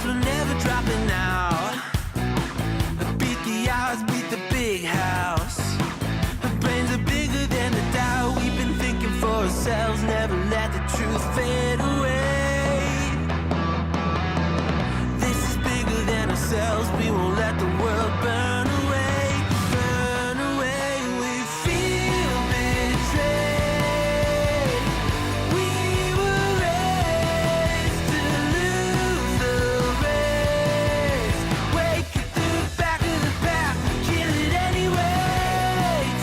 we're never dropping out. Beat the odds, beat the big house. Our brains are bigger than the doubt. We've been thinking for ourselves, never let the truth fade away. This is bigger than ourselves, we won't let the world burn away. Burn away, we feel betrayed. We were raised to lose the race. Wake at the back of the pack, kill it anyway.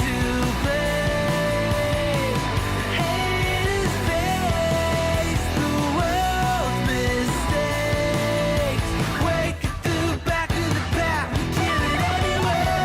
To blame, haters face the world's mistakes. Wake at the back of the pack, kill it anyway.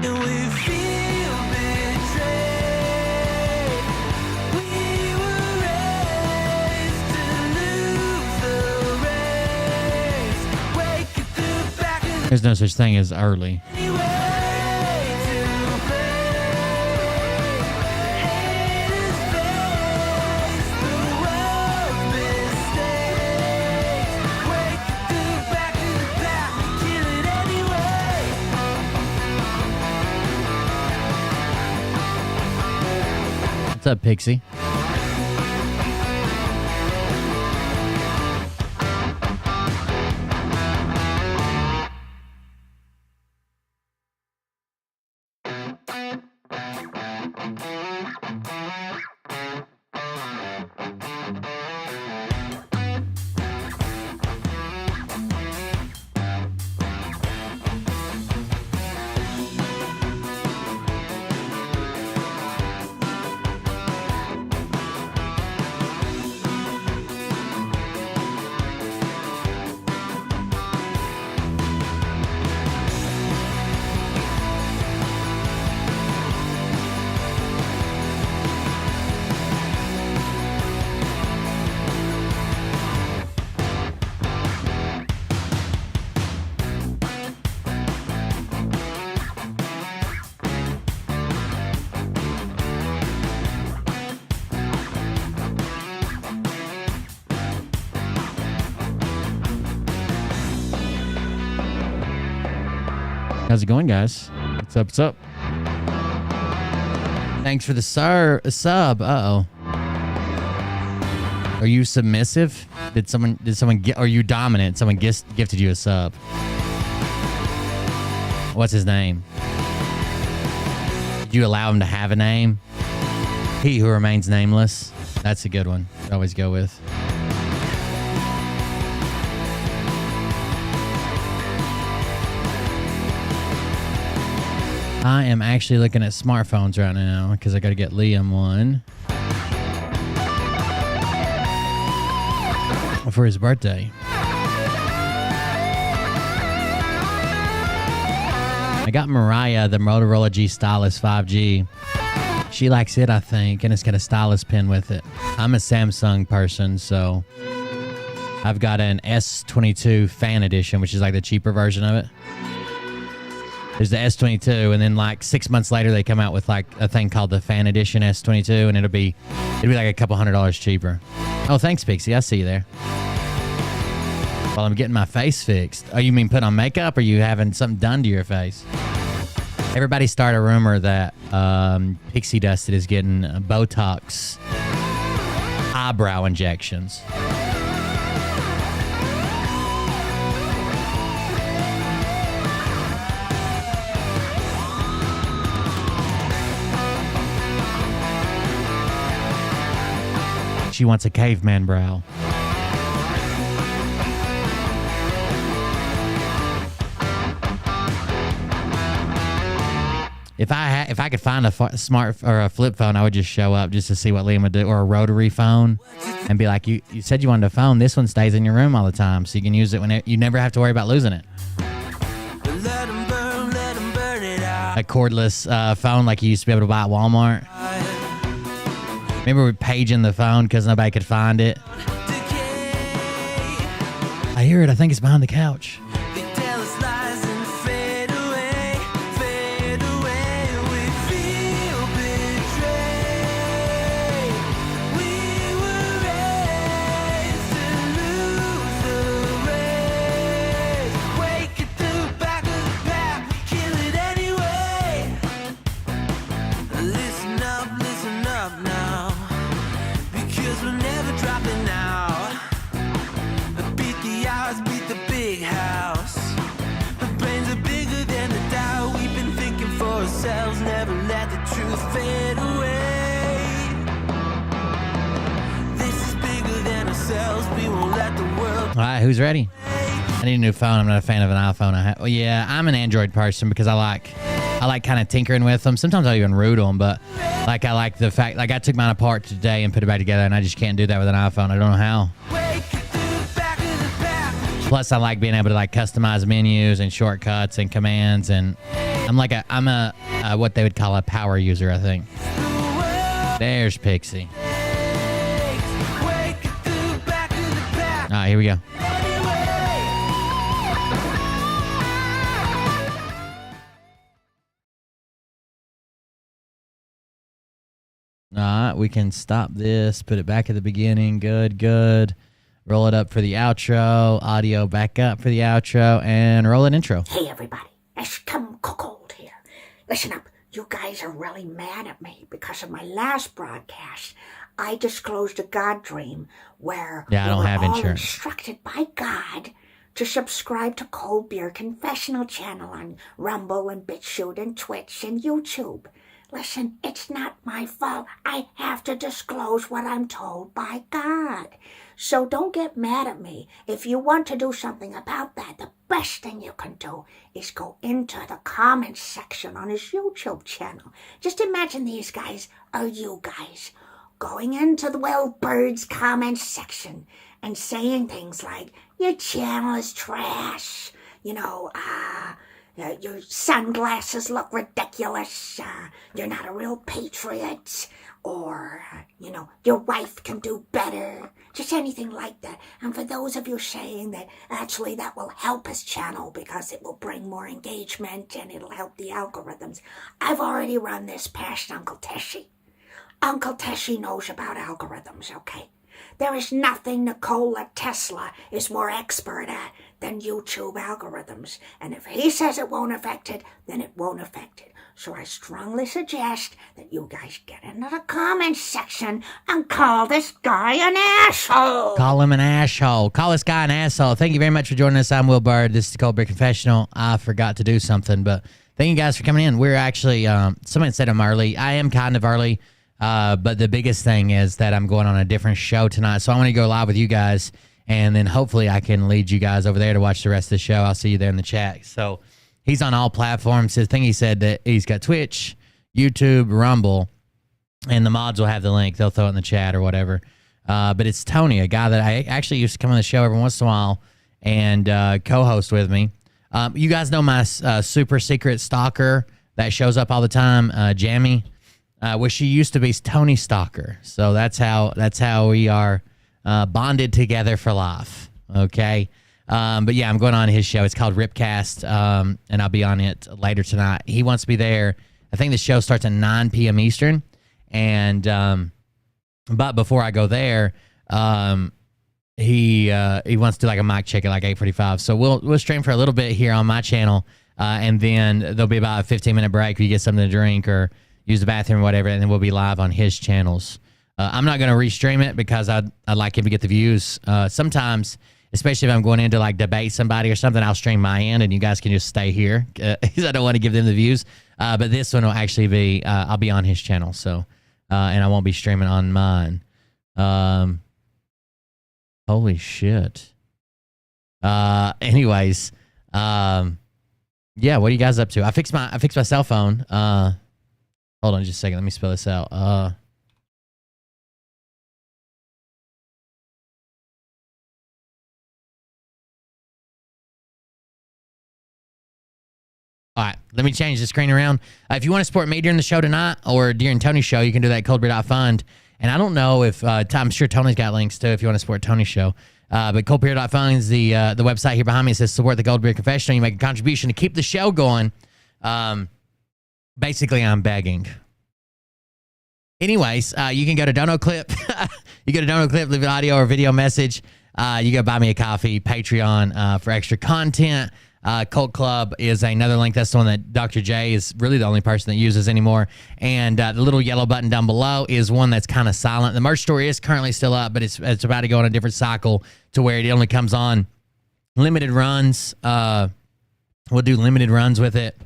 And we feel betrayed. We were raised to lose the race. Wake at the back of the There's no such thing as early. anyway. To blame, haters face the world's mistakes. Wake at the back of the pack, kill it anyway. What's up, Pixie? How's it going, guys? What's up? What's up? Thanks for the sub. Uh-oh. Are you submissive? Did someone get? Are you dominant? Someone gifted you a sub. What's his name? Did you allow him to have a name? He who remains nameless. That's a good one to always go with. I am actually looking at smartphones right now because I got to get Liam one for his birthday. I got Mariah the Motorola G Stylus 5G. She likes it, I think, and it's got a stylus pen with it. I'm a Samsung person, so I've got an S22 Fan Edition, which is like the cheaper version of it. There's the S22, and then like 6 months later, they come out with like a thing called the Fan Edition S22, and it'll be like a couple $100 cheaper. Oh, thanks, Pixie. I see you there. While I'm getting my face fixed. Oh, you mean put on makeup, or you having something done to your face? Everybody start a rumor that Pixie Dusted is getting Botox eyebrow injections. She wants a caveman brow. If I could find a smart or a flip phone, I would just show up just to see what Liam would do, or a rotary phone, and be like, you said you wanted a phone. This one stays in your room all the time, so you can use it when you never have to worry about losing it. Let 'em burn a cordless phone like you used to be able to buy at Walmart. Remember we paging the phone because nobody could find it? I hear it. I think it's behind the couch. They tell us lies and fade away, fade away. We feel betrayed. We were raised to lose the race. Wake at the back of the pack, kill it anyway. Listen up now, because we're never dropping out. Beat the odds, beat the big house. Our brains are bigger than the doubt. We've been thinking for ourselves, never let the truth fade away. This is bigger than ourselves, we won't let the world. All right, who's ready? I need a new phone. I'm not a fan of an iPhone. Well, yeah, I'm an Android person because I like kind of tinkering with them. Sometimes I even root them, but like I like the fact, like I took mine apart today and put it back together, and I just can't do that with an iPhone. I don't know how. Plus, I like being able to like customize menus and shortcuts and commands, and I'm a what they would call a power user, I think. There's Pixie. All right, here we go. All right, we can stop this, put it back at the beginning. Good. Roll it up for the outro. Audio back up for the outro. And roll an intro. Hey, everybody. It's Kim Cold here. Listen up. You guys are really mad at me because of my last broadcast. I disclosed a God dream where I don't have all insurance. instructed by God to subscribe to Cold Beer Confessional channel on Rumble and BitChute and Twitch and YouTube. Listen, it's not my fault. I have to disclose what I'm told by God. So don't get mad at me. If you want to do something about that, the best thing you can do is go into the comments section on his YouTube channel. Just imagine these guys are you guys going into the Will Bird's comments section and saying things like, your channel is trash, your sunglasses look ridiculous, you're not a real patriot, or, your wife can do better, just anything like that. And for those of you saying that actually that will help his channel because it will bring more engagement and it'll help the algorithms, I've already run this past Uncle Teshy. Uncle Teshy knows about algorithms, okay? There is nothing Nikola Tesla is more expert at than YouTube algorithms. And if he says it won't affect it, then it won't affect it. So I strongly suggest that you guys get into the comments section and call this guy an asshole. Call him an asshole. Call this guy an asshole. Thank you very much for joining us. I'm Will Bird. This is the Cold Beer Confessional. I forgot to do something, but thank you guys for coming in. We're actually, somebody said I'm early. I am kind of early. But the biggest thing is that I'm going on a different show tonight. So I want to go live with you guys, and then hopefully I can lead you guys over there to watch the rest of the show. I'll see you there in the chat. So he's on all platforms. I think he said that he's got Twitch, YouTube, Rumble, and the mods will have the link. They'll throw it in the chat or whatever. But it's Tony, a guy that I actually used to come on the show every once in a while and co-host with me. You guys know my super secret stalker that shows up all the time, Jamie. Well, she used to be Tony Stalker, so that's how we are bonded together for life. Okay, but yeah, I'm going on his show. It's called RipCast, and I'll be on it later tonight. He wants to be there. I think the show starts at 9 p.m. Eastern, and but before I go there, he wants to do like a mic check at like 8:45. So we'll stream for a little bit here on my channel, and then there'll be about a 15-minute break where you get something to drink or use the bathroom or whatever, and then we'll be live on his channels. I'm not going to restream it because I'd like him to get the views. Sometimes, especially if I'm going in to like debate somebody or something, I'll stream my end and you guys can just stay here because I don't want to give them the views. But this one will actually be, I'll be on his channel. So, and I won't be streaming on mine. Holy shit. Anyways, yeah, what are you guys up to? I fixed my cell phone. Hold on just a second. Let me spell this out. All right, let me change the screen around. If you want to support me during the show tonight or during Tony's show, you can do that at coldbeer.fund. And I don't know if, I'm sure Tony's got links too if you want to support Tony's show. But coldbeer.fund is the website here behind me. It says support the Cold Beer Confessional. You make a contribution to keep the show going. Basically, I'm begging. Anyways, you can go to Dono Clip. You go to Dono Clip, leave an audio or video message. You go buy me a coffee, Patreon for extra content. Cult Club is another link. That's the one that Dr. J is really the only person that uses anymore. And the little yellow button down below is one that's kind of silent. The merch store is currently still up, but it's about to go on a different cycle to where it only comes on limited runs. We'll do limited runs with it.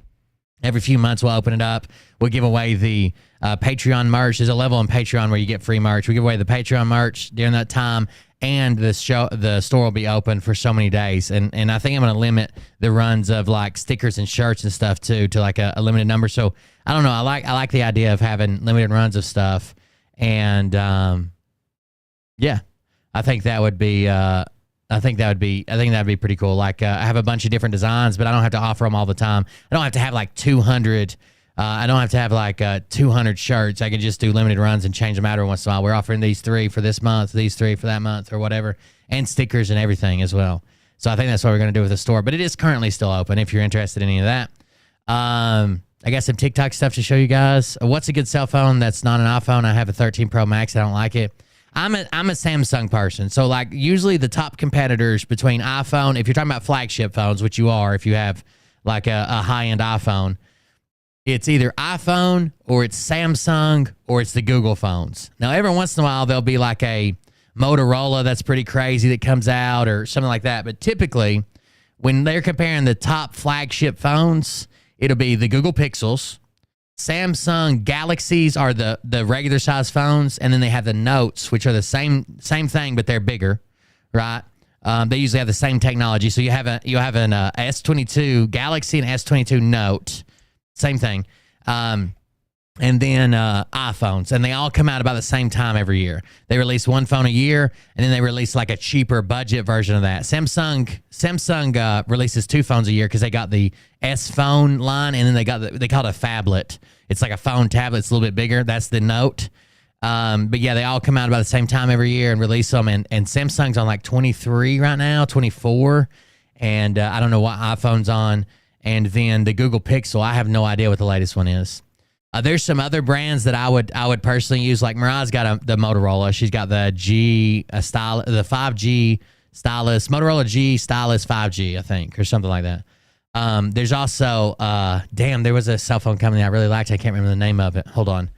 Every few months, we'll open it up. We'll give away the Patreon merch. There's a level on Patreon where you get free merch. We give away the Patreon merch during that time, and the store will be open for so many days. And I think I'm going to limit the runs of like stickers and shirts and stuff too to like a limited number. So I don't know. I like the idea of having limited runs of stuff, and yeah, I think that would be. I think that'd be pretty cool. Like I have a bunch of different designs, but I don't have to offer them all the time. I don't have to have like 200. I don't have to have like 200 shirts. I can just do limited runs and change them out every once in a while. We're offering these 3 for this month, these 3 for that month, or whatever, and stickers and everything as well. So I think that's what we're going to do with the store. But it is currently still open if you're interested in any of that. I got some TikTok stuff to show you guys. What's a good cell phone that's not an iPhone? I have a 13 Pro Max. I don't like it. I'm a Samsung person. So like usually the top competitors between iPhone, if you're talking about flagship phones, which you are, if you have like a high-end iPhone, it's either iPhone or it's Samsung or it's the Google phones. Now, every once in a while, there'll be like a Motorola that's pretty crazy that comes out or something like that. But typically, when they're comparing the top flagship phones, it'll be the Google Pixels. Samsung Galaxies are the regular size phones, and then they have the Notes, which are the same thing, but they're bigger, right? They usually have the same technology. So you have an S22 Galaxy and S22 Note, same thing, and then iPhones, and they all come out about the same time every year. They release one phone a year, and then they release like a cheaper budget version of that. Samsung releases 2 phones a year because they got the S phone line, and then they call it a phablet. It's like a phone tablet. It's a little bit bigger. That's the Note. But yeah, they all come out about the same time every year and release them. And Samsung's on like 23 right now, 24, and I don't know what iPhone's on. And then the Google Pixel, I have no idea what the latest one is. There's some other brands that I would personally use. Like Mariah's got the Motorola. She's got the the 5G stylus, Motorola G stylus 5G, I think, or something like that. There's also there was a cell phone company I really liked. I can't remember the name of it. Hold on.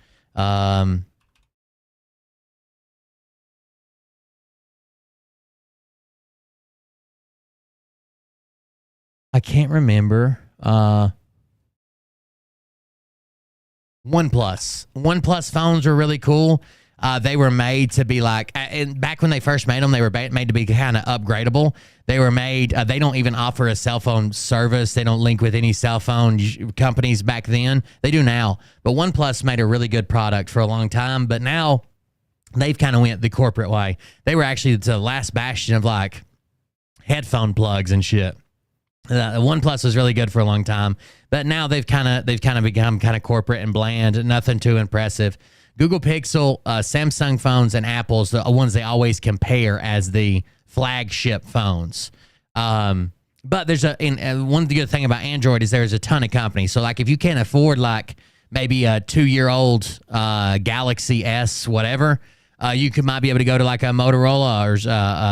I can't remember. OnePlus phones are really cool. They were made to be like, and back when they first made them, they were made to be kind of upgradable. They were made, they don't even offer a cell phone service. They don't link with any cell phone companies back then. They do now. But OnePlus made a really good product for a long time. But now they've kind of went the corporate way. They were actually the last bastion of like headphone plugs and shit. OnePlus was really good for a long time, but now they've kind of become kind of corporate and bland. Nothing too impressive. Google Pixel, Samsung phones, and Apple's the ones they always compare as the flagship phones. But there's one good thing about Android is there's a ton of companies. So like if you can't afford like maybe a 2-year-old Galaxy S whatever, you might be able to go to like a Motorola or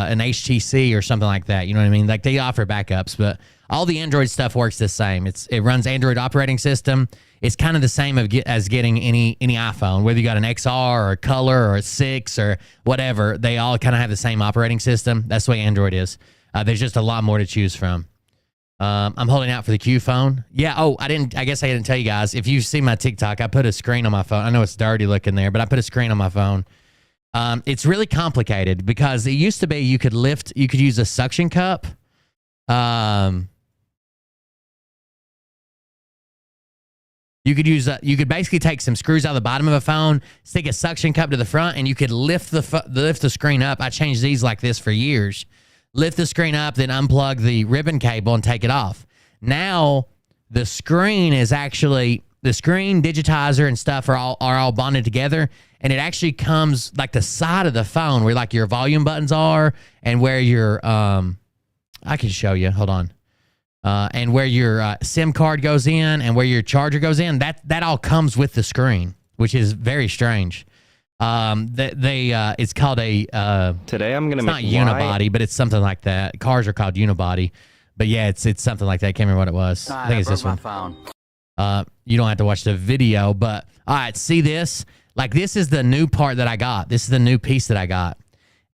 an HTC or something like that. You know what I mean? Like they offer backups, but all the Android stuff works the same. It runs Android operating system. It's kind of the same as getting any iPhone, whether you got an XR or a Color or a 6 or whatever. They all kind of have the same operating system. That's the way Android is. There's just a lot more to choose from. I'm holding out for the Q phone. Yeah. Oh, I guess I didn't tell you guys. If you see my TikTok, I put a screen on my phone. I know it's dirty looking there, but I put a screen on my phone. It's really complicated because it used to be you could use a suction cup. You could basically take some screws out of the bottom of a phone, stick a suction cup to the front, and you could lift the screen up. I changed these like this for years. Lift the screen up, then unplug the ribbon cable and take it off. Now The screen is actually the screen, digitizer, and stuff are all bonded together, and it actually comes like the side of the phone where like your volume buttons are, and where your I can show you. Hold on. And where your SIM card goes in and where your charger goes in, that all comes with the screen, which is very strange. It's called a Today I'm gonna it's make not unibody, but it's something like that. Cars are called unibody, but yeah, it's something like that. I can't remember what it was. I think it's this one. You don't have to watch the video, but all right, see this? Like this is the new part that I got. This is the new piece that I got,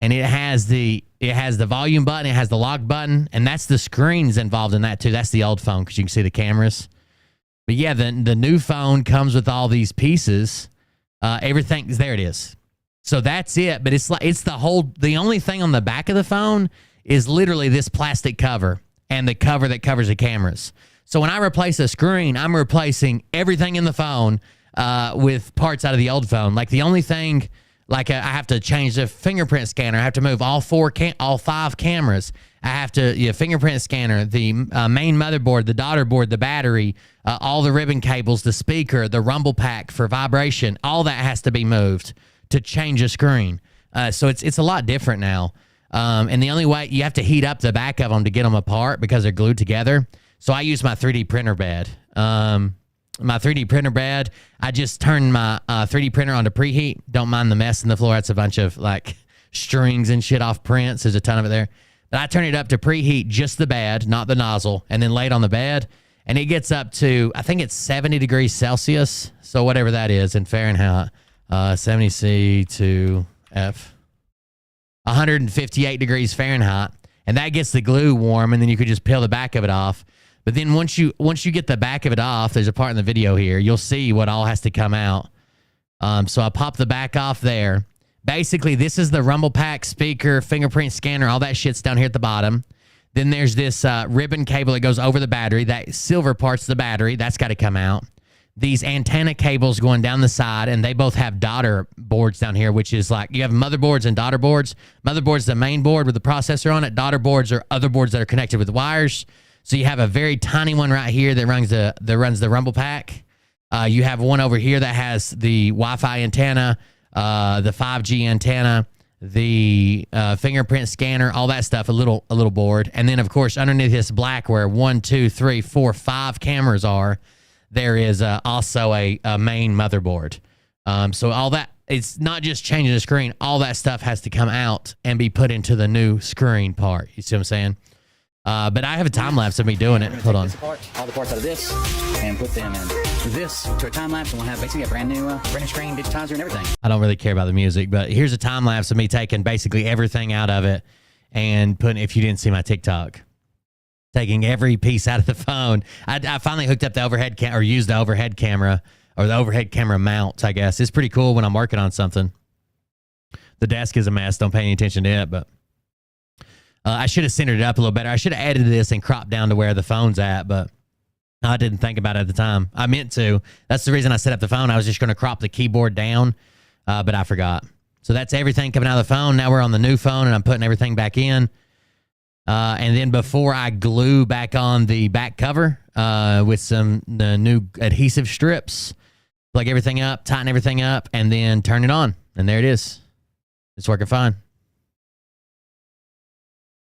and it has the volume button, it has the lock button, and that's the screens involved in that too. That's the old phone because you can see the cameras. But yeah, the new phone comes with all these pieces. Everything, there it is. So that's it. But it's the only thing on the back of the phone is literally this plastic cover and the cover that covers the cameras. So when I replace a screen, I'm replacing everything in the phone with parts out of the old phone. Like the only thing, like I have to change the fingerprint scanner. I have to move all 5 cameras. I have to fingerprint scanner, the main motherboard, the daughter board, the battery, all the ribbon cables, the speaker, the rumble pack for vibration. All that has to be moved to change a screen. So it's a lot different now. And the only way, you have to heat up the back of them to get them apart because they're glued together. So I use my 3D printer bed. My 3D printer bed, I just turned my 3D printer on to preheat. Don't mind the mess in the floor. That's a bunch of like strings and shit off prints. There's a ton of it there. But I turn it up to preheat just the bed, not the nozzle, and then lay it on the bed. And it gets up to, I think it's 70 degrees Celsius. So whatever that is in Fahrenheit, 70 C to F, 158 degrees Fahrenheit. And that gets the glue warm, and then you could just peel the back of it off. But then once you get the back of it off, there's a part in the video here, you'll see what all has to come out. So I pop the back off there. Basically, this is the rumble pack, speaker, fingerprint scanner, all that shit's down here at the bottom. Then there's this ribbon cable that goes over the battery. That silver part's the battery. That's got to come out. These antenna cables going down the side, and they both have daughter boards down here, which is like you have motherboards and daughter boards. Motherboard's the main board with the processor on it. Daughter boards are other boards that are connected with wires. So you have a very tiny one right here that runs the rumble pack. You have one over here that has the Wi-Fi antenna, the 5G antenna, the fingerprint scanner, all that stuff, a little board. And then, of course, underneath this black where 1, 2, 3, 4, 5 cameras are, there is also a main motherboard. So all that, it's not just changing the screen. All that stuff has to come out and be put into the new screen part. You see what I'm saying? But I have a time lapse of me doing it. Hold on. All the parts out of this and put them in this to a time lapse, and we'll have basically a brand new screen, digitizer, and everything. I don't really care about the music, but here's a time lapse of me taking basically everything out of it and putting, if you didn't see my TikTok, taking every piece out of the phone. I finally hooked up the overhead or used the overhead camera or the overhead camera mount, I guess. It's pretty cool when I'm working on something. The desk is a mess. Don't pay any attention to it, but I should have centered it up a little better. I should have edited this and cropped down to where the phone's at, but I didn't think about it at the time. I meant to. That's the reason I set up the phone. I was just going to crop the keyboard down, but I forgot. So that's everything coming out of the phone. Now we're on the new phone, and I'm putting everything back in. And then before I glue back on the back cover with the new adhesive strips, plug everything up, tighten everything up, and then turn it on. And there it is. It's working fine.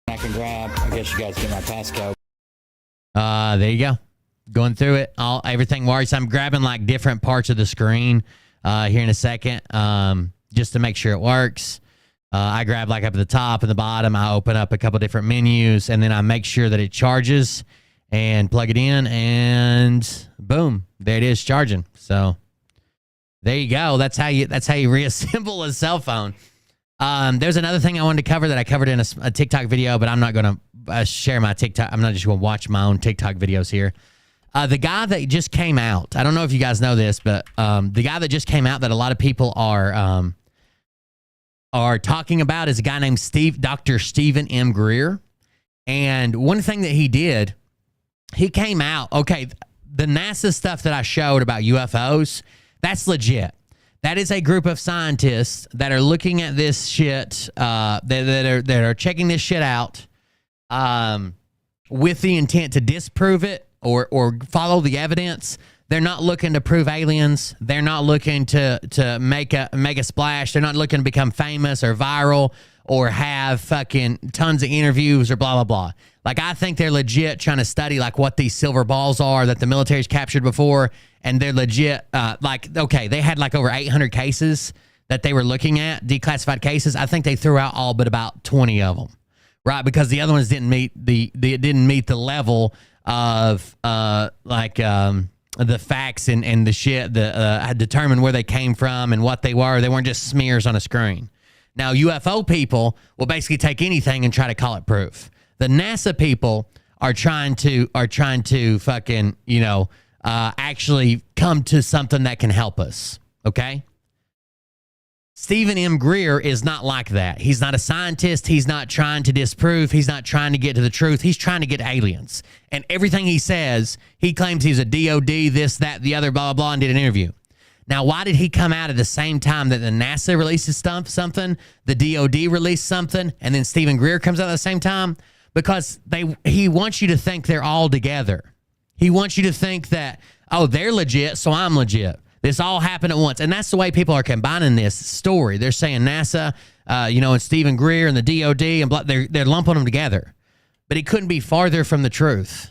I can grab, I guess you guys get my passcode. There you go. Going through it, everything works. I'm grabbing like different parts of the screen here in a second just to make sure it works. I grab like up at the top and the bottom. I open up a couple different menus, and then I make sure that it charges and plug it in, and boom, there it is charging. So there you go. That's how you reassemble a cell phone. There's another thing I wanted to cover that I covered in a TikTok video, but I'm not going to share my TikTok. I'm not just going to watch my own TikTok videos here. The guy that just came out, I don't know if you guys know this, but the guy that just came out that a lot of people are talking about is a guy named Dr. Stephen M. Greer. And one thing that he did, he came out, okay, the NASA stuff that I showed about UFOs, that's legit. That is a group of scientists that are looking at this shit, that are checking this shit out with the intent to disprove it or follow the evidence. They're not looking to prove aliens. They're not looking to make a splash. They're not looking to become famous or viral or have fucking tons of interviews or blah, blah, blah. Like, I think they're legit trying to study, like, what these silver balls are that the military's captured before, and they're legit, they had, like, over 800 cases that they were looking at, declassified cases. I think they threw out all but about 20 of them, right? Because the other ones didn't meet the level of, the facts and the shit that had determined where they came from and what they were. They weren't just smears on a screen. Now, UFO people will basically take anything and try to call it proof. The NASA people are trying to fucking, actually come to something that can help us. Okay? Stephen M. Greer is not like that. He's not a scientist. He's not trying to disprove. He's not trying to get to the truth. He's trying to get aliens. And everything he says, he claims he's a DOD, this, that, the other, blah, blah, blah, and did an interview. Now, why did he come out at the same time that the NASA releases something, the DOD released something, and then Stephen Greer comes out at the same time? Because he wants you to think they're all together. He wants you to think that, oh, they're legit, so I'm legit. This all happened at once. And that's the way people are combining this story. They're saying NASA, and Stephen Greer and the DOD, and blah, they're lumping them together. But it couldn't be further from the truth.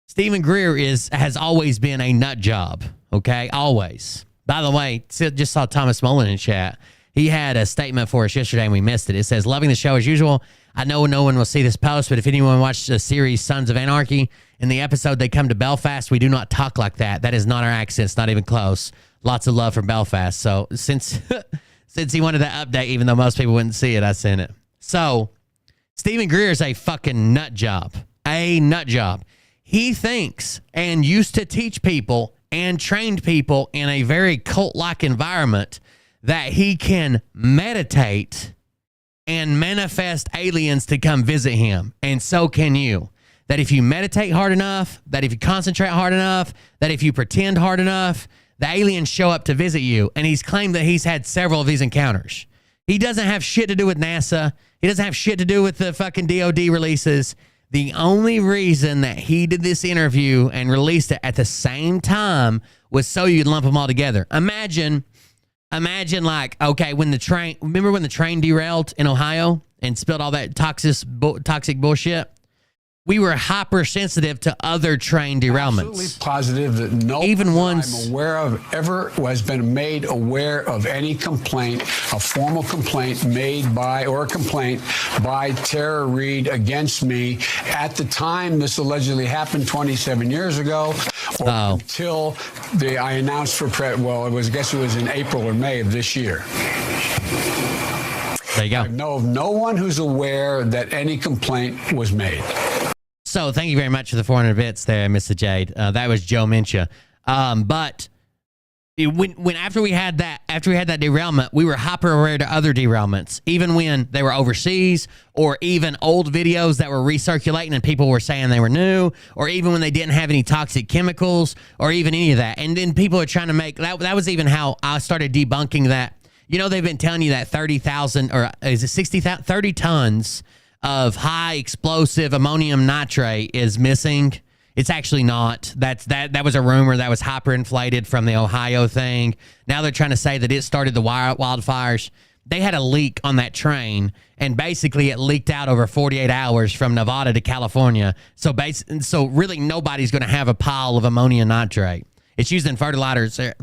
Stephen Greer has always been a nut job, okay? Always. By the way, just saw Thomas Mullen in chat. He had a statement for us yesterday and we missed it. It says, loving the show as usual. I know no one will see this post, but if anyone watched the series Sons of Anarchy, in the episode they come to Belfast, we do not talk like that. That is not our accents, not even close. Lots of love from Belfast. So since he wanted that update, even though most people wouldn't see it, I sent it. So Stephen Greer is a fucking nut job. A nut job. He thinks and used to teach people and trained people in a very cult-like environment that he can meditate and manifest aliens to come visit him. And so can you. That if you meditate hard enough, that if you concentrate hard enough, that if you pretend hard enough, the aliens show up to visit you. And he's claimed that he's had several of these encounters. He doesn't have shit to do with NASA. He doesn't have shit to do with the fucking DOD releases. The only reason that he did this interview and released it at the same time was so you'd lump them all together. Imagine like, okay, remember when the train derailed in Ohio and spilled all that toxic bullshit? We were hypersensitive to other train derailments. Absolutely positive that no even one ones I'm aware of ever has been made aware of any complaint, a formal complaint made by or a complaint by Tara Reid against me at the time this allegedly happened 27 years ago, or until I announced for I guess it was in April or May of this year. There you go. I know of no one who's aware that any complaint was made. So thank you very much for the 400 bits there, Mr. Jade. That was Joe Mincha. But after we had that derailment, we were hyper aware to other derailments, even when they were overseas, or even old videos that were recirculating and people were saying they were new, or even when they didn't have any toxic chemicals, or even any of that. And then people are trying to make that was even how I started debunking that. They've been telling you that 30,000 or is it 60,000, 30 tons of high explosive ammonium nitrate is missing. It's actually not. That was a rumor that was hyperinflated from the Ohio thing. Now they're trying to say that it started the wildfires. They had a leak on that train, and basically it leaked out over 48 hours from Nevada to California. So really nobody's going to have a pile of ammonium nitrate. It's used in fertilizer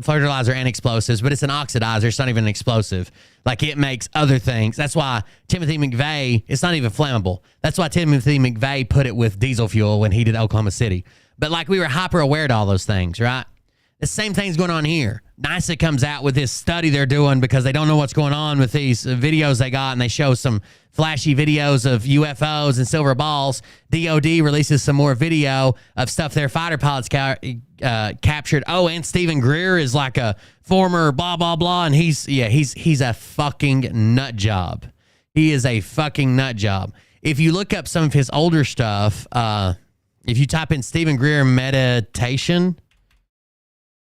and explosives, but it's an oxidizer. It's not even an explosive. Like, it makes other things. That's why Timothy McVeigh, it's not even flammable. That's why Timothy McVeigh put it with diesel fuel when he did Oklahoma City. But, like, we were hyper aware to all those things, right? The same thing's going on here. NASA comes out with this study they're doing because they don't know what's going on with these videos they got, and they show some flashy videos of UFOs and silver balls. DOD releases some more video of stuff their fighter pilots captured. Oh, and Stephen Greer is like a former blah, blah, blah, and he's a fucking nut job. He is a fucking nut job. If you look up some of his older stuff, if you type in Stephen Greer meditation,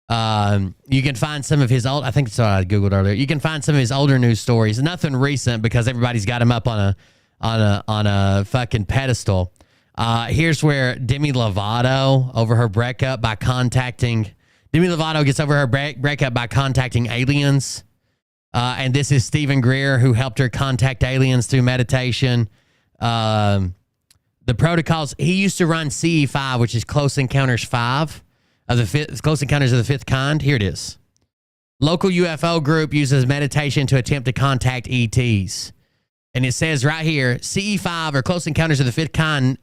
you can find some of his old, I think that's what I Googled earlier. You can find some of his older news stories. Nothing recent because everybody's got him up on a fucking pedestal. Here's where Demi Lovato over her breakup by contacting Demi Lovato gets over her breakup by contacting aliens. And this is Stephen Greer, who helped her contact aliens through meditation. The protocols, he used to run CE5, which is Close Encounters 5 of the fifth, Close Encounters of the Fifth Kind. Here it is. Local UFO group uses meditation to attempt to contact ETs. And it says right here, CE5 or Close Encounters of the Fifth Kind,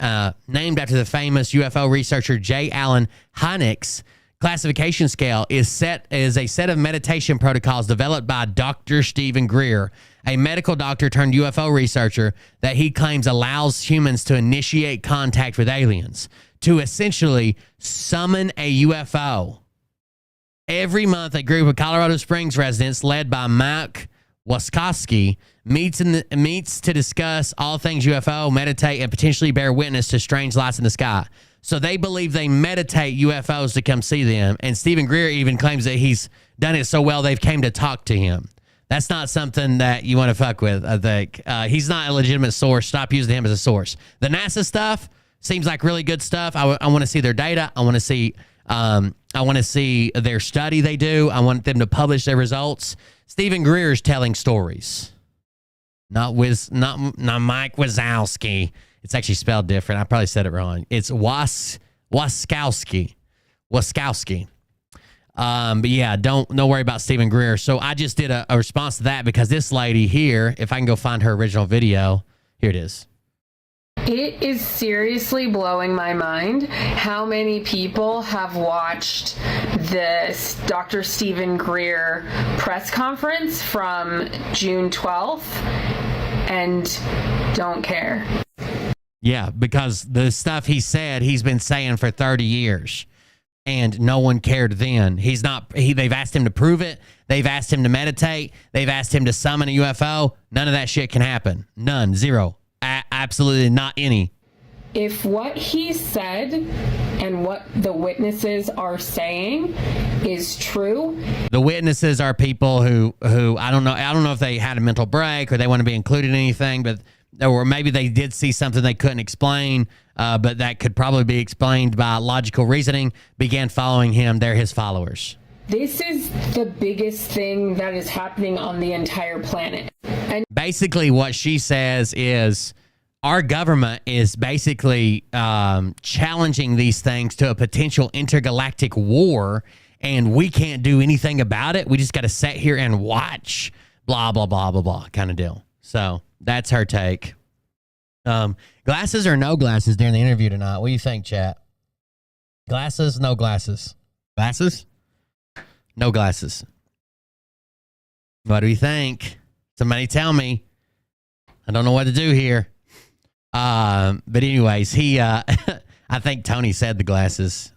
named after the famous UFO researcher J. Allen Hynek's classification scale is a set of meditation protocols developed by Dr. Stephen Greer, a medical doctor turned UFO researcher that he claims allows humans to initiate contact with aliens, to essentially summon a UFO. Every month, a group of Colorado Springs residents led by Mike Waskowski meets to discuss all things UFO, meditate, and potentially bear witness to strange lights in the sky. So they believe they meditate UFOs to come see them. And Stephen Greer even claims that he's done it so well they've came to talk to him. That's not something that you want to fuck with, I think. He's not a legitimate source. Stop using him as a source. The NASA stuff seems like really good stuff. I want to see their data. I want to see their study they do. I want them to publish their results. Stephen Greer is telling stories. Not Mike Wazowski. It's actually spelled different. I probably said it wrong. It's Waskowski. But yeah, don't worry about Stephen Greer. So I just did a response to that because this lady here, if I can go find her original video, here it is. It is seriously blowing my mind how many people have watched this Dr. Stephen Greer press conference from June 12th and don't care. Yeah, because the stuff he said, he's been saying for 30 years. And no one cared then. They've asked him to prove it. They've asked him to meditate. They've asked him to summon a UFO. None of that shit can happen. None. Zero. Absolutely not any. If what he said and what the witnesses are saying is true. The witnesses are people who I don't know if they had a mental break or they want to be included in anything, or maybe they did see something they couldn't explain, but that could probably be explained by logical reasoning, began following him. They're his followers. This is the biggest thing that is happening on the entire planet. And basically what she says is our government is basically challenging these things to a potential intergalactic war, and we can't do anything about it. We just got to sit here and watch, blah, blah, blah, blah, blah kind of deal. So that's her take. Glasses or no glasses during the interview tonight? What do you think, chat? Glasses, no glasses? Glasses? No glasses. What do you think? Somebody tell me. I don't know what to do here. But anyways, I think Tony said the glasses.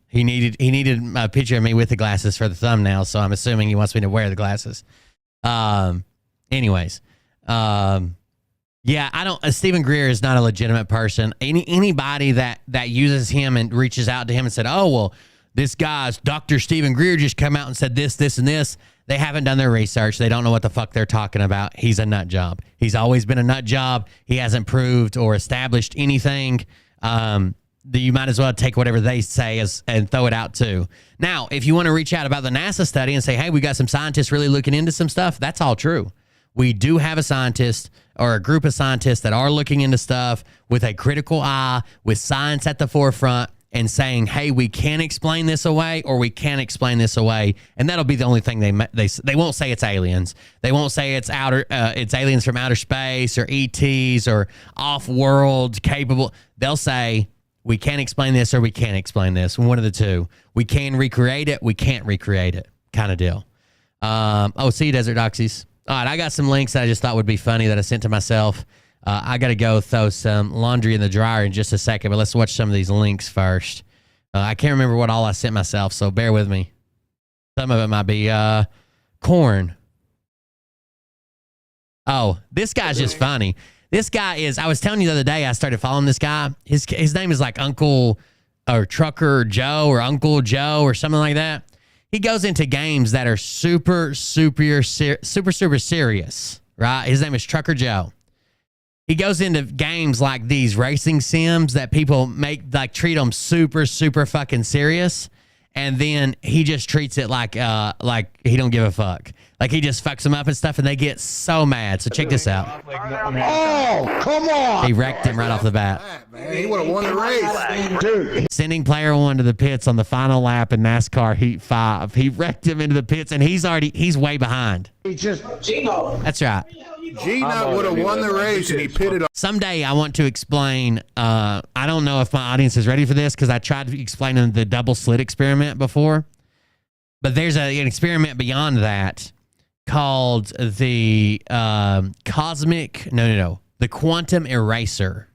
He needed a picture of me with the glasses for the thumbnail, so I'm assuming he wants me to wear the glasses. Anyways, yeah, Stephen Greer is not a legitimate person. Anybody that uses him and reaches out to him and said, oh, well, this guy's Dr. Stephen Greer just come out and said this, this, and this. They haven't done their research. They don't know what the fuck they're talking about. He's a nut job. He's always been a nut job. He hasn't proved or established anything. You might as well take whatever they say and throw it out too. Now, if you want to reach out about the NASA study and say, hey, we got some scientists really looking into some stuff, that's all true. We do have a scientist or a group of scientists that are looking into stuff with a critical eye, with science at the forefront, and saying, hey, we can explain this away or we can't explain this away. And that'll be the only thing they won't say it's aliens. They won't say it's aliens from outer space or ETs or off-world capable. They'll say, we can't explain this or we can't explain this. One of the two. We can recreate it. We can't recreate it kind of deal. See you, Desert Doxies. All right, I got some links that I just thought would be funny that I sent to myself. I got to go throw some laundry in the dryer in just a second, but let's watch some of these links first. I can't remember what all I sent myself, so bear with me. Some of it might be corn. Oh, this guy's just funny. This guy is, I was telling you the other day, I started following this guy. His name is like Uncle or Trucker Joe or Uncle Joe or something like that. He goes into games that are super serious, right? His name is Trucker Joe. he goes into games like these racing sims that people treat them super, super fucking serious. And then he just treats it like he don't give a fuck. Like he just fucks them up and stuff, and they get so mad. So check this out. Oh, come on. He wrecked him right off the bat. Man, he would have won the race. Dude. Sending player 1 to the pits on the final lap in NASCAR Heat 5. He wrecked him into the pits, and he's way behind. He just... That's right. G-Nut would have won the race, and he pitted on... Someday I want to explain, I don't know if my audience is ready for this because I tried to explain the double slit experiment before. But there's an experiment beyond that called the the quantum eraser.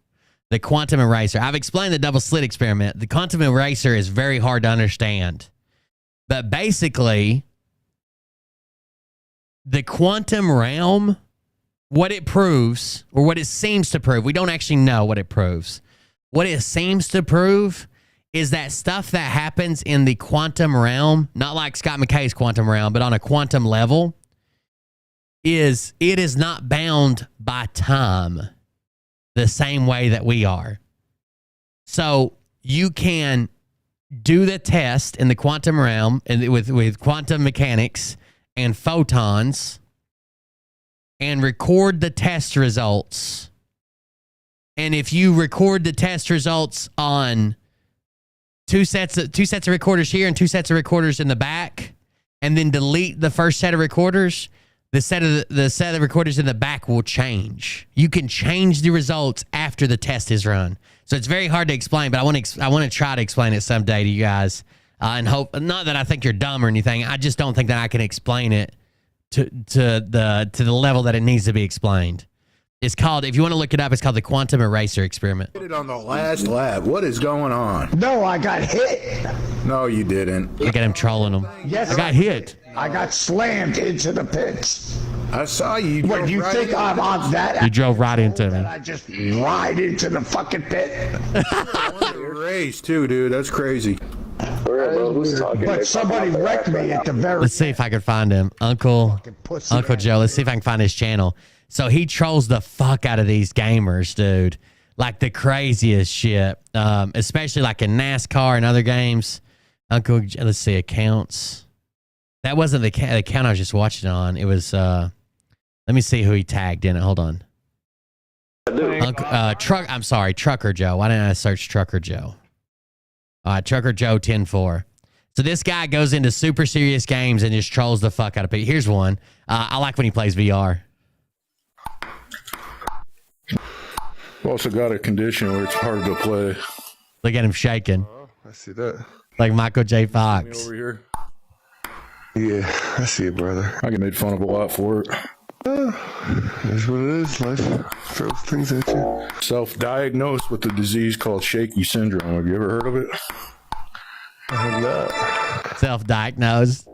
The quantum eraser. I've explained the double slit experiment. The quantum eraser is very hard to understand. But basically, the quantum realm, what it proves, or what it seems to prove, we don't actually know what it proves. What it seems to prove is that stuff that happens in the quantum realm, not like Scott McKay's quantum realm, but on a quantum level, it is not bound by time the same way that we are. So you can do the test in the quantum realm and with quantum mechanics and photons and record the test results. And if you record the test results on two sets of recorders here and 2 sets of recorders in the back, and then delete the first set of recorders, the set of recorders in the back will change. You can change the results after the test is run. So it's very hard to explain, but I want to try to explain it someday to you guys, and hope not that I think you're dumb or anything. I just don't think that I can explain it to the level that it needs to be explained. It's called, if you want to look it up, it's called the quantum eraser experiment. Hit it on the last lap. What is going on? No, I got hit. No, you didn't. Look at him trolling him. Yes, I got hit. I got slammed into the pits. I saw you. What, you right think I'm on that? You drove right into me. I just ride into the fucking pit. Race too, dude. That's crazy. But somebody wrecked me at the very... Let's see if I can find him. Uncle Joe, let's see if I can find his channel. So he trolls the fuck out of these gamers, dude. Like the craziest shit. Especially like in NASCAR and other games. Let's see, accounts. That wasn't the account I was just watching on. It was, let me see who he tagged in it. Hold on. Trucker Joe. Why didn't I search Trucker Joe? Trucker Joe 10-4. So this guy goes into super serious games and just trolls the fuck out of people. Here's one. I like when he plays VR. Also got a condition where it's hard to play. Look at him shaking. Oh, I see that. Like Michael J. Fox. Over here. Yeah, I see it, brother. I get made fun of a lot for it. That's what it is. Life throws things at you. Self-diagnosed with a disease called shaky syndrome. Have you ever heard of it? I heard that. Self-diagnosed.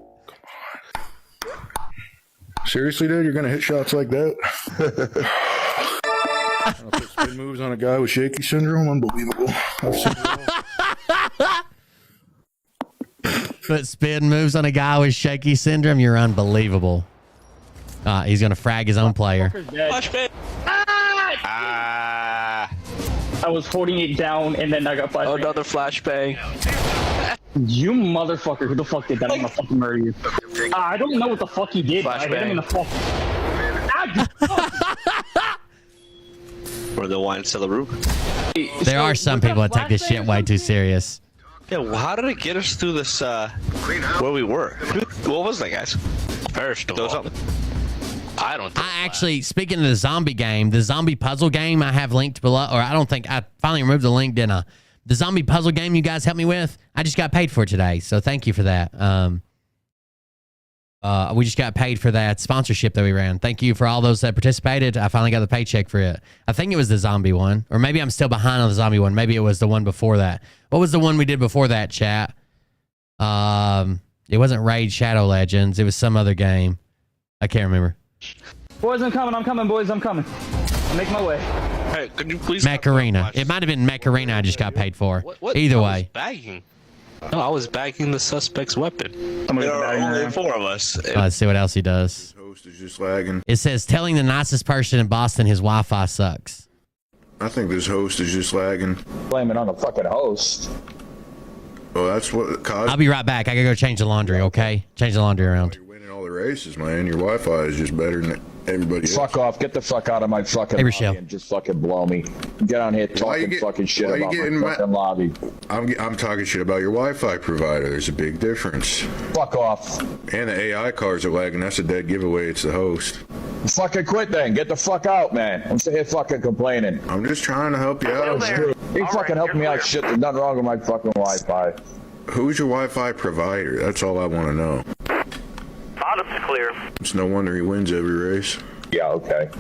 Seriously, dude? You're going to hit shots like that? Put spin moves on a guy with shaky syndrome? Unbelievable. I've seen it all. Put spin moves on a guy with shaky syndrome? You're unbelievable. He's going to frag his own player. I was holding it down and then I got flashbang. Another flashbang. You motherfucker, who the fuck did that? I'm gonna fucking murder you. I don't know what the fuck he did. I hit him in the fuck. Or the wine cellar room. There are some people that take this shit way too serious. Yeah, well, how did it get us through this, where we were? What was that, guys? First of all, I don't think I actually, speaking of the zombie game, the zombie puzzle game I have linked below, or I don't think, I finally removed the link, didn't I? The zombie puzzle game you guys helped me with, I just got paid for today, so thank you for that. We just got paid for that sponsorship that we ran. Thank you for all those that participated. I finally got the paycheck for it. I think it was the zombie one, or maybe I'm still behind on the zombie one. Maybe it was the one before that. What was the one we did before that, chat? It wasn't Raid Shadow Legends. It was some other game. I can't remember. Boys, I'm coming, boys, I'm coming. I'll make my way. Hey, could you please... Macarena. It might have been Macarena I just got paid for. What? Either I way. was bagging. No, I was bagging the suspect's weapon. There are only 4 of us. Let's see what else he does. Host is just lagging. It says, telling the nicest person in Boston his Wi-Fi sucks. I think this host is just lagging. Blame it on the fucking host. Well, that's what caused. I'll be right back. I gotta go change the laundry, okay? Change the laundry around. You're winning all the races, man. Your Wi-Fi is just better than everybody else. Fuck off. Get the fuck out of my fucking lobby and just fucking blow me. Get on here talking fucking shit about my fucking lobby. I'm talking shit about your Wi-Fi provider. There's a big difference. Fuck off. And the AI cars are lagging. That's a dead giveaway. It's the host. Fucking quit then. Get the fuck out, man. I'm sitting here fucking complaining. I'm just trying to help you out. You fucking helping me out shit. There's nothing wrong with my fucking Wi-Fi. Who's your Wi-Fi provider? That's all I want to know. Bottom's clear. It's no wonder he wins every race. Yeah, okay.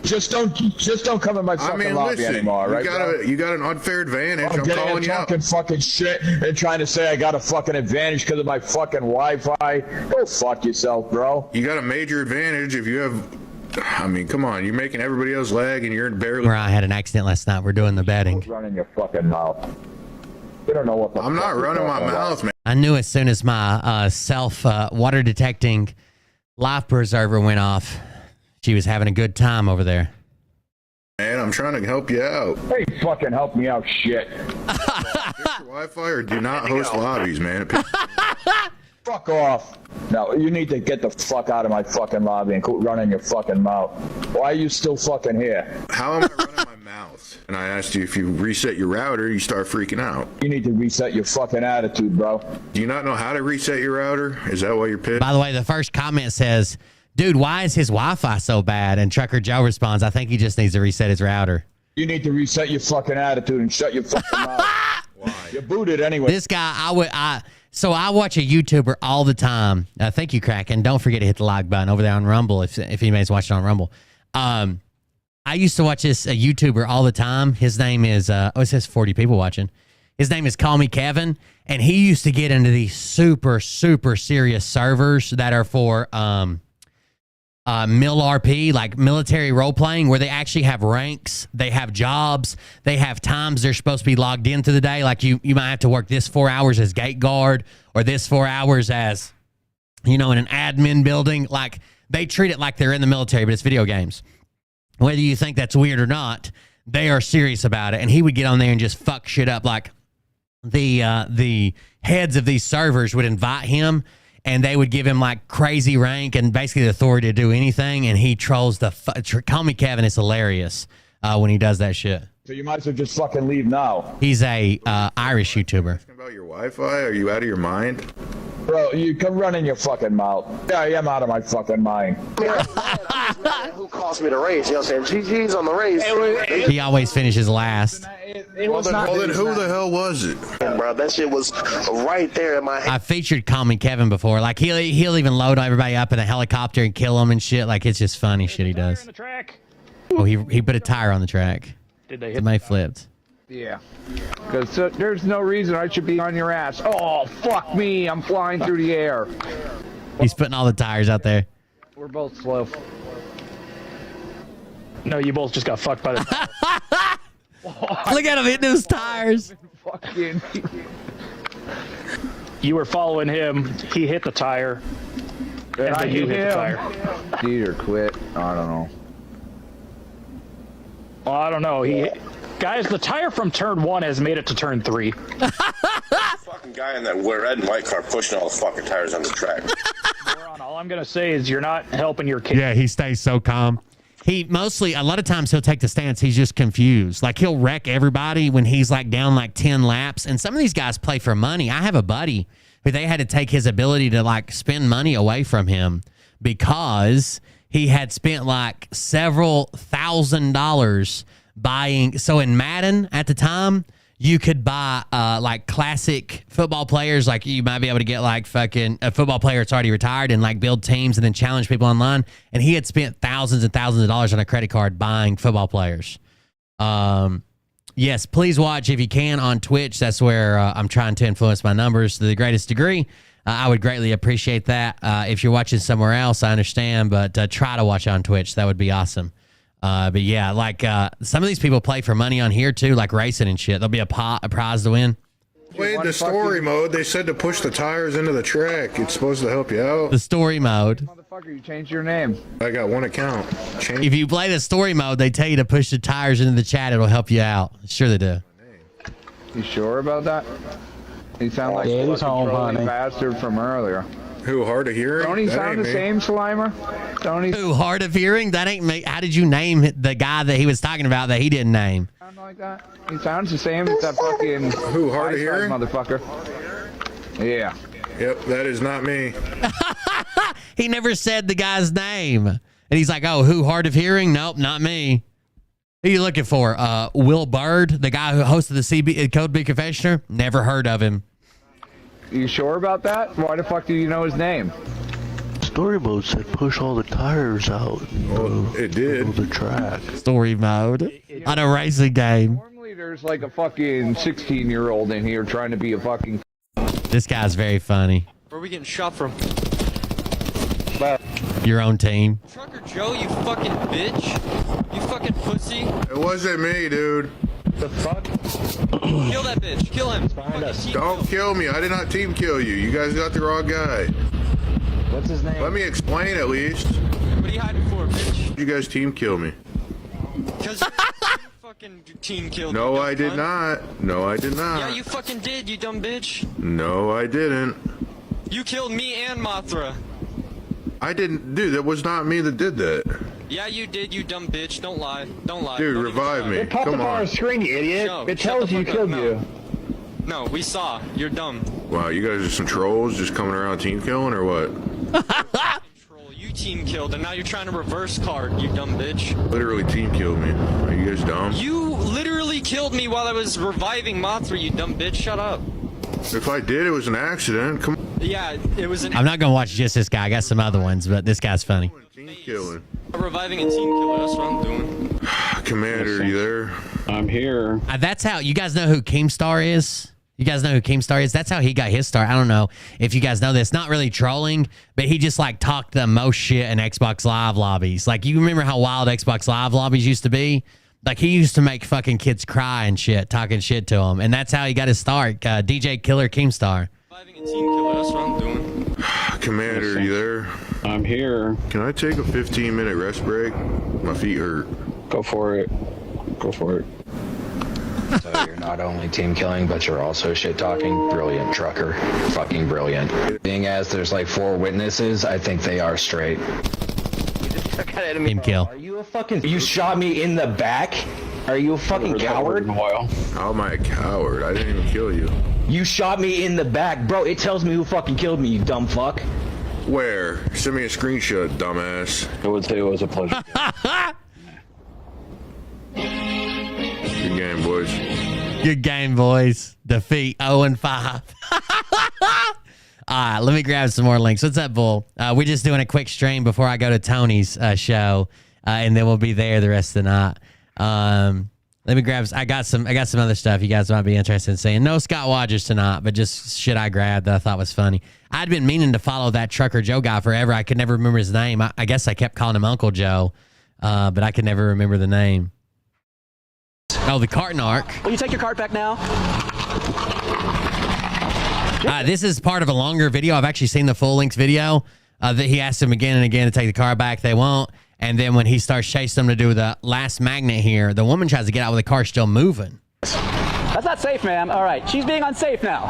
Just don't come in my fucking lobby anymore, right? You got an unfair advantage. I'm calling you out. Talking fucking shit and trying to say I got a fucking advantage because of my fucking Wi-Fi. Go fuck yourself, bro. You got a major advantage if you have. I mean, come on. You're making everybody else lag, and you're barely. Where I had an accident last night. We're doing the betting. Running your fucking mouth. You don't know what the I'm not running my mouth, man. I knew as soon as my self water detecting life preserver went off, she was having a good time over there. Man, I'm trying to help you out. Hey, fucking help me out, shit. Fix your Wi-Fi or do not host lobbies, man. Fuck off. No, you need to get the fuck out of my fucking lobby and quit running your fucking mouth. Why are you still fucking here? How am I running my mouth? And I asked you if you reset your router, you start freaking out. You need to reset your fucking attitude, bro. Do you not know how to reset your router? Is that why you're pissed? By the way, the first comment says, dude, why is his Wi-Fi so bad? And Trucker Joe responds, I think he just needs to reset his router. You need to reset your fucking attitude and shut your fucking mouth. Why? You're booted anyway. This guy, so I watch a YouTuber all the time. Thank you, Kraken. Don't forget to hit the like button over there on Rumble if anybody's watching on Rumble. I used to watch this YouTuber all the time. His name is, it says 40 people watching. His name is Call Me Kevin, and he used to get into these super, super serious servers that are for mil RP, like military role playing, where they actually have ranks, they have jobs, they have times they're supposed to be logged in through the day. Like you might have to work this 4 hours as gate guard or this 4 hours as, in an admin building. Like they treat it like they're in the military, but it's video games. Whether you think that's weird or not, they are serious about it. And he would get on there and just fuck shit up. Like the heads of these servers would invite him, and they would give him like crazy rank and basically the authority to do anything. And he trolls Call Me Kevin is hilarious when he does that shit. So you might as well just fucking leave now. He's a Irish YouTuber. Asking about your Wi-Fi? Are you out of your mind? Bro, you come run in your fucking mouth. Yeah, I am out of my fucking mind. Who calls me to race? You know what I'm saying? GG's on the race. He always finishes last. Well, then who the hell was it? Bro, that shit was right there in my head. I featured Call Me Kevin before. Like he'll even load everybody up in a helicopter and kill them and shit. Like it's just funny shit he does. Oh, he put a tire on the track. Did they hit? Somebody flipped. Yeah. Because there's no reason I should be on your ass. Oh, fuck me. I'm flying through the air. He's putting all the tires out there. We're both slow. No, you both just got fucked by the Look at him hitting those tires. Fucking. You were following him. He hit the tire. And then you hit the tire. Either quit. I don't know. Well, I don't know. Guys, the tire from turn 1 has made it to turn 3. Fucking guy in that red and white car pushing all the fucking tires on the track. Moron, all I'm gonna say is you're not helping your kid. Yeah, he stays so calm. He mostly, a lot of times he'll take the stance, he's just confused. Like he'll wreck everybody when he's like down like 10 laps. And some of these guys play for money. I have a buddy who they had to take his ability to like spend money away from him because he had spent like several $1,000s buying. So in Madden at the time, you could buy like classic football players. Like you might be able to get like fucking a football player that's already retired and like build teams and then challenge people online. And he had spent thousands and thousands of dollars on a credit card buying football players. Yes, please watch if you can on Twitch. That's where I'm trying to influence my numbers to the greatest degree. I would greatly appreciate that. If you're watching somewhere else, I understand, but try to watch on Twitch. That would be awesome. But yeah, like some of these people play for money on here too, like racing and shit. There'll be a prize to win. Played the story mode. They said to push the tires into the track. It's supposed to help you out. The story mode. Motherfucker, you changed your name. I got one account. If you play the story mode, they tell you to push the tires into the chat. It'll help you out. Sure they do. You sure about that? You sound like Yeah, a he's home, trolling honey. bastard from earlier. Who, hard of hearing? Don't he That sound ain't the me. same, Slimer? Don't he Who, hard of hearing? That ain't me. How did you name the guy that he was talking about that he didn't name? sound like that? He sounds the same as that fucking Who, hard of hearing? motherfucker. Yeah. Yep, that is not me. He never said the guy's name. And he's like, oh, who, hard of hearing? Nope, not me. Who are you looking for? Will Bird, the guy who hosted the Code Big Confessioner? Never heard of him. You sure about that? Why the fuck do you know his name? Story mode said push all the tires out. Well, it did. The track. Story mode on a racing game. Normally there's like a fucking 16-year-old in here trying to be a fucking... This guy's very funny. Where are we getting shot from? Your own team. Trucker Joe, you fucking bitch. You fucking pussy. It wasn't me, dude. The fuck? Kill that bitch. Kill him. Don't kill me. I did not team kill you. You guys got the wrong guy. What's his name? Let me explain at least. What are you hiding for, bitch? You guys team kill me. Because you fucking team killed me. No, I did not. No, I did not. Yeah, you fucking did, you dumb bitch. No, I didn't. You killed me and Mothra. I didn't. Dude, that was not me that did that. Yeah, you did, you dumb bitch. Don't lie. Don't lie. Dude, Don't revive even me. try. It popped Come up on on. our screen, you idiot. No, it shut tells the you fuck killed up, you. No, we saw. You're dumb. Wow, you guys are some trolls just coming around team killing or what? Troll, you team killed, and now you're trying to reverse card, you dumb bitch. Literally team killed me. Are you guys dumb? You literally killed me while I was reviving Mothra, you dumb bitch. Shut up. If I did, it was an accident. Come on. Yeah, it was an I'm not going to watch just this guy. I got some other ones, but this guy's funny. Team killing. reviving a team killer. That's what I'm doing. Commander, you there? I'm here. That's how you guys know who Keemstar is. You guys know who Keemstar is? That's how he got his start. I don't know if you guys know this. Not really trolling, but he just like talked the most shit in Xbox Live lobbies. Like, you remember how wild Xbox Live lobbies used to be? Like, he used to make fucking kids cry and shit, talking shit to them. And that's how he got his start. DJ Killer Keemstar. Reviving a team killer. That's what I'm doing. Commander, you there? I'm here. Can I take a 15-minute rest break? My feet hurt. Go for it. Go for it. So you're not only team killing, but you're also shit talking. Brilliant, trucker. Fucking brilliant. Being as there's like 4 witnesses, I think they are straight. Team kill. Are you a fucking... You shot me in the back? Are you a fucking coward? How am I a coward? I didn't even kill you. You shot me in the back. Bro, it tells me who fucking killed me, you dumb fuck. Where? Send me a screenshot, dumbass. I would say it was a pleasure. Good game, boys. Good game, boys. Defeat 0-5. All right, let me grab some more links. What's up, Bull? We're just doing a quick stream before I go to Tony's show, and then we'll be there the rest of the night. Let me grab. I got some other stuff you guys might be interested in seeing. No Scott Rogers tonight, but just shit I grabbed that I thought was funny. I'd been meaning to follow that Trucker Joe guy forever. I could never remember his name. I guess I kept calling him Uncle Joe, but I could never remember the name. Oh, the cart narc. Will you take your cart back now? This is part of a longer video. I've actually seen the full length video that he asked them again and again to take the car back. They won't. And then when he starts chasing them to do the last magnet here, the woman tries to get out with the car still moving. That's not safe, ma'am. All right, she's being unsafe now.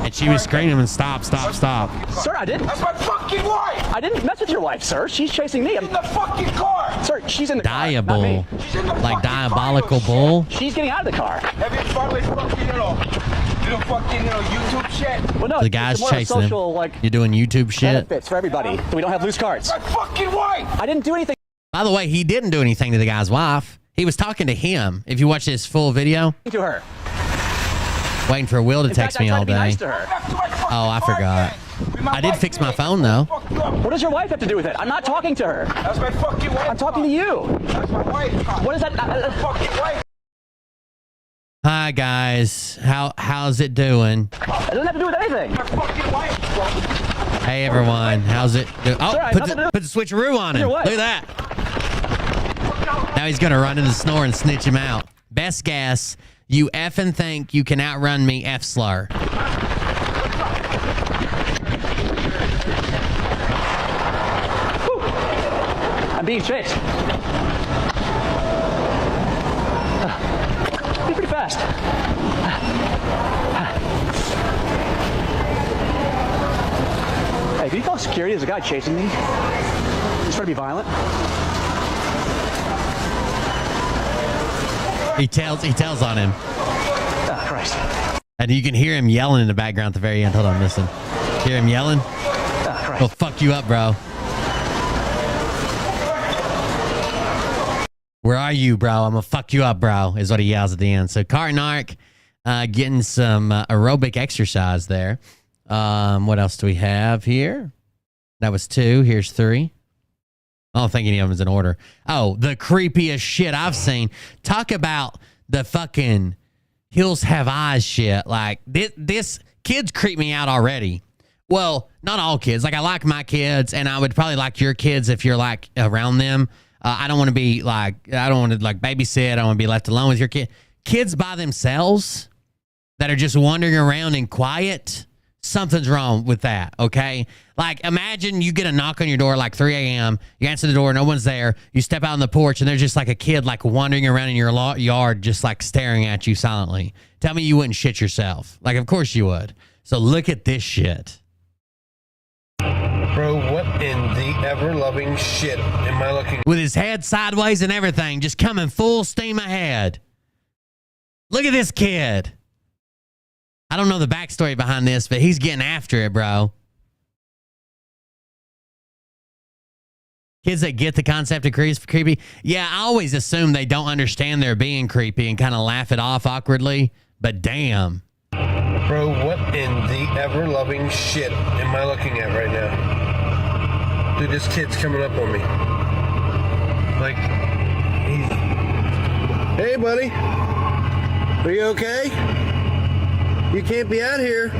And she was screaming and stop. Sir, I didn't. That's my fucking wife! I didn't mess with your wife, sir. She's chasing me. In the fucking car! Sir, she's in the car, not Diabol. me. Like diabolical bull. She's getting out of the car. Have you fucking fucking YouTube shit? Well, no, The guy's it's more of a chasing him. social, like, You're doing YouTube shit. benefits for everybody. So we don't have loose carts. My fucking wife! I didn't do anything By the way, he didn't do anything to the guy's wife. He was talking to him. If you watch this full video, to her. waiting for Will to In text fact, me I tried all to be day. nice to her. Oh, I forgot. I did fix my phone though. What does your wife have to do with it? I'm not talking to her. That's my fucking wife. I'm talking to you. That's my wife. What is that? Fucking wife. Hi guys, how's it doing? It doesn't have to do with anything. My fucking wife. Hey everyone, how's it? Oh, Sir, I have put nothing to the, do- put the switcheroo on him. Your Look wife. at that. Now he's gonna run into the snore and snitch him out. Best gas You effing think you can outrun me, F slur. I'm being chased. Be pretty fast. Hey, can you call security? There's a guy chasing me. He's trying to be violent. He tells on him. Oh, Christ. And you can hear him yelling in the background at the very end. Hold on, listen. Hear him yelling? Oh, Christ. He'll fuck you up, bro. Where are you, bro? I'm gonna fuck you up, bro, is what he yells at the end. So Narc getting some aerobic exercise there. What else do we have here? That was 2. Here's 3. I don't think any of them is in order. Oh, the creepiest shit I've seen. Talk about the fucking hills have eyes shit. Like, this kids creep me out already. Well, not all kids. Like, I like my kids, and I would probably like your kids if you're, like, around them. I don't want to be, like, I don't want to, like, babysit. I don't want to be left alone with your kid. Kids by themselves that are just wandering around and quiet, something's wrong with that, okay? Like, imagine you get a knock on your door like 3 a.m., you answer the door, no one's there, you step out on the porch, and there's just like a kid like wandering around in your yard just like staring at you silently. Tell me you wouldn't shit yourself. Like, of course you would. So look at this shit. Bro, what in the ever-loving shit am I looking at? With his head sideways and everything, just coming full steam ahead. Look at this kid. I don't know the backstory behind this, but he's getting after it, bro. Kids that get the concept of creepy. Yeah, I always assume they don't understand they're being creepy and kind of laugh it off awkwardly, but damn. Bro, what in the ever-loving shit am I looking at right now? Dude, this kid's coming up on me. Like, hey, buddy. Are you okay? You can't be out here.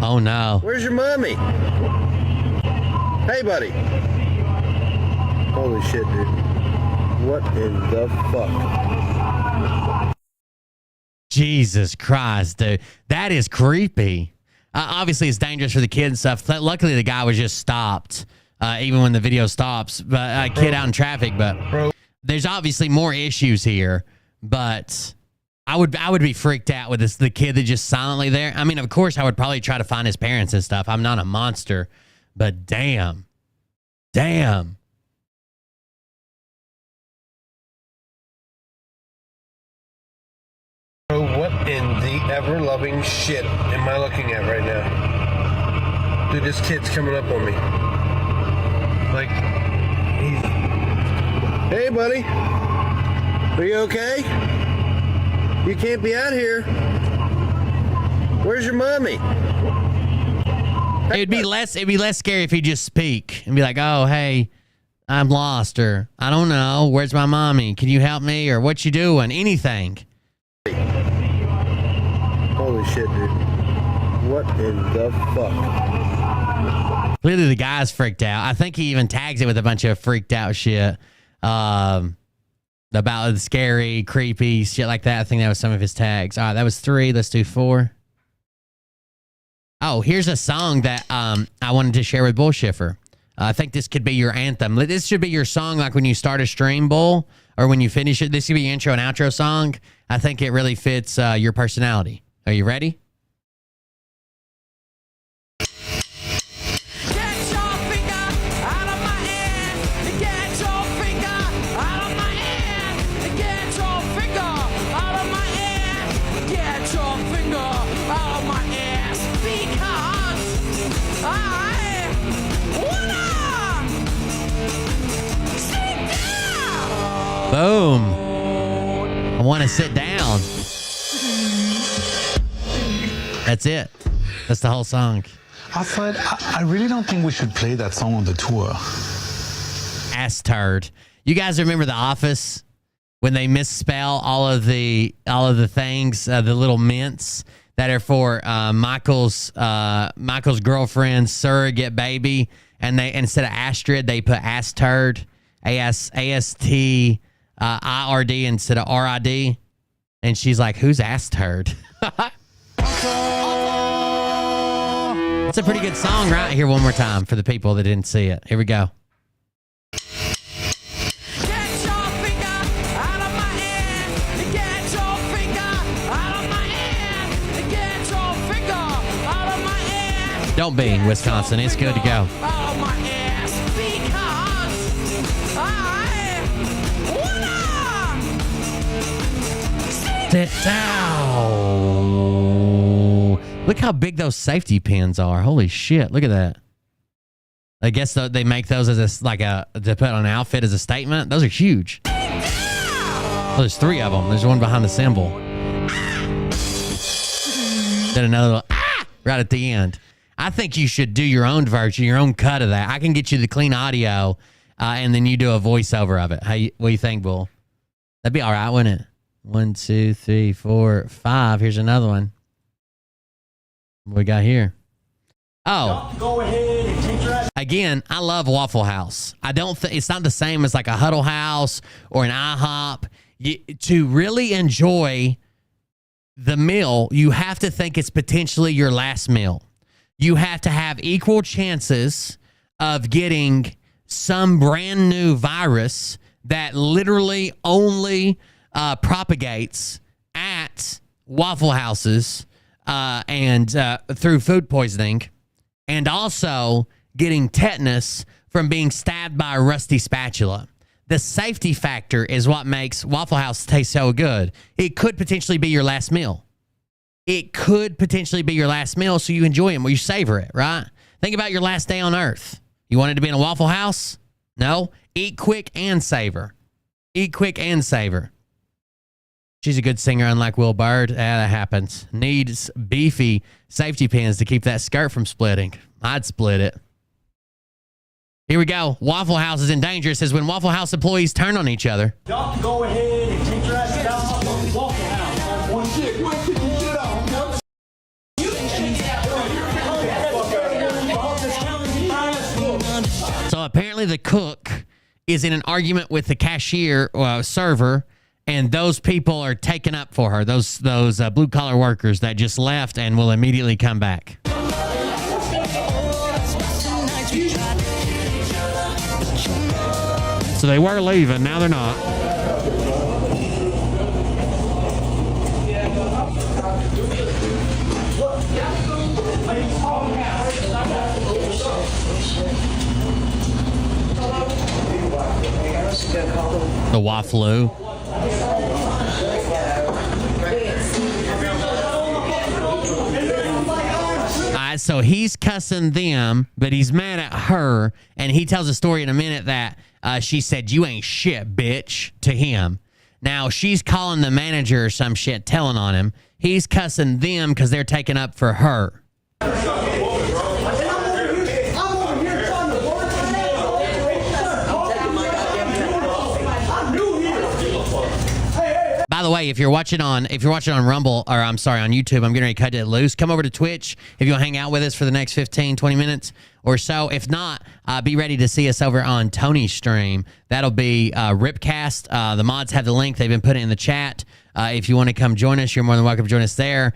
Oh, no. Where's your mommy? Hey, buddy. Holy shit, dude. What in the fuck? Jesus Christ, dude. That is creepy. Obviously, it's dangerous for the kid and stuff. Luckily, the guy was just stopped, even when the video stops. But a kid out in traffic. But there's obviously more issues here. But I would be freaked out with the kid that just silently there. I mean, of course, I would probably try to find his parents and stuff. I'm not a monster. But damn. Damn. Bro, what in the ever-loving shit am I looking at right now? Dude, this kid's coming up on me. Like, hey, buddy. Are you okay? You can't be out here. Where's your mommy? It'd be less scary if he just speak and be like, oh, hey, I'm lost, or I don't know. Where's my mommy? Can you help me? Or what you doing? Anything. Holy shit, dude. What in the fuck? Clearly the guy's freaked out. I think he even tags it with a bunch of freaked out shit. About the scary, creepy shit like that. I think that was some of his tags. All right, that was 3. Let's do 4. Oh, here's a song that I wanted to share with Bullshiffer. I think this could be your anthem. This should be your song like when you start a stream, Bull, or when you finish it. This should be your intro and outro song. I think it really fits your personality. Are you ready? Boom. I want to sit down. That's it. That's the whole song. I really don't think we should play that song on the tour. Ass turd. You guys remember The Office when they misspell all of the things, the little mints that are for Michael's girlfriend's surrogate baby, and they instead of Astrid they put ass turd, ASTIRD instead of RID. And she's like, who's ass turd? That's a pretty good song right here one more time for the people that didn't see it. Here we go. Don't be in Wisconsin. It's good to go. Sit down. Look how big those safety pins are. Holy shit. Look at that. I guess they make those as to put on an outfit as a statement. Those are huge. Oh, there's 3 of them. There's one behind the symbol. Then another little right at the end. I think you should do your own version, your own cut of that. I can get you the clean audio, and then you do a voiceover of it. What do you think, Bull? That'd be all right, wouldn't it? 1, 2, 3, 4, 5. Here's another one. What we got here? Oh. Go ahead and take your... Again, I love Waffle House. I don't think it's not the same as like a Huddle House or an IHOP. To really enjoy the meal, you have to think it's potentially your last meal. You have to have equal chances of getting some brand new virus that literally only propagates at Waffle Houses and through food poisoning, and also getting tetanus from being stabbed by a rusty spatula. The safety factor is what makes Waffle House taste so good. It could potentially be your last meal. It could potentially be your last meal, so you enjoy them or you savor it, right? Think about your last day on Earth. You wanted to be in a Waffle House? No? Eat quick and savor. Eat quick and savor. She's a good singer, unlike Will Bird. That happens. Needs beefy safety pins to keep that skirt from splitting. I'd split it. Here we go. Waffle House is in danger. It says when Waffle House employees turn on each other. Y'all go ahead and take your ass down off of Waffle House. One chick, what did you get on? So apparently the cook is in an argument with the cashier server, and those people are taken up for her. Those blue collar workers that just left and will immediately come back. So they were leaving, now they're not. The Waffle. So he's cussing them, but he's mad at her, and he tells a story in a minute that she said, "You ain't shit, bitch," to him. Now she's calling the manager or some shit, telling on him. He's cussing them because they're taking up for her. By the way, if you're watching on Rumble, or I'm sorry, on YouTube, I'm getting ready to cut it loose. Come over to Twitch if you'll hang out with us for the next 15, 20 minutes or so. If not, be ready to see us over on Tony's stream. That'll be RipCast. The mods have the link. They've been putting it in the chat. If you want to come join us, you're more than welcome to join us there.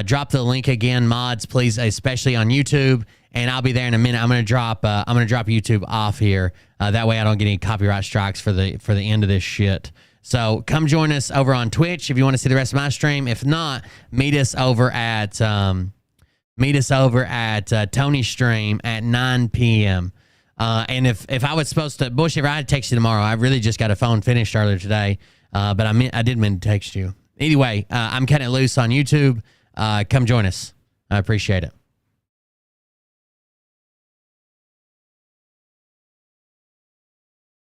Drop the link again, mods, please, especially on YouTube. And I'll be there in a minute. I'm gonna drop YouTube off here. That way I don't get any copyright strikes for the end of this shit. So come join us over on Twitch if you want to see the rest of my stream. If not, meet us over at Tony's stream at 9 p.m. And if I was supposed to bullshit, I'd text you tomorrow. I really just got a phone finished earlier today, but I did mean to text you. Anyway, I'm cutting it loose on YouTube. Come join us. I appreciate it.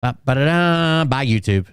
Bye, YouTube.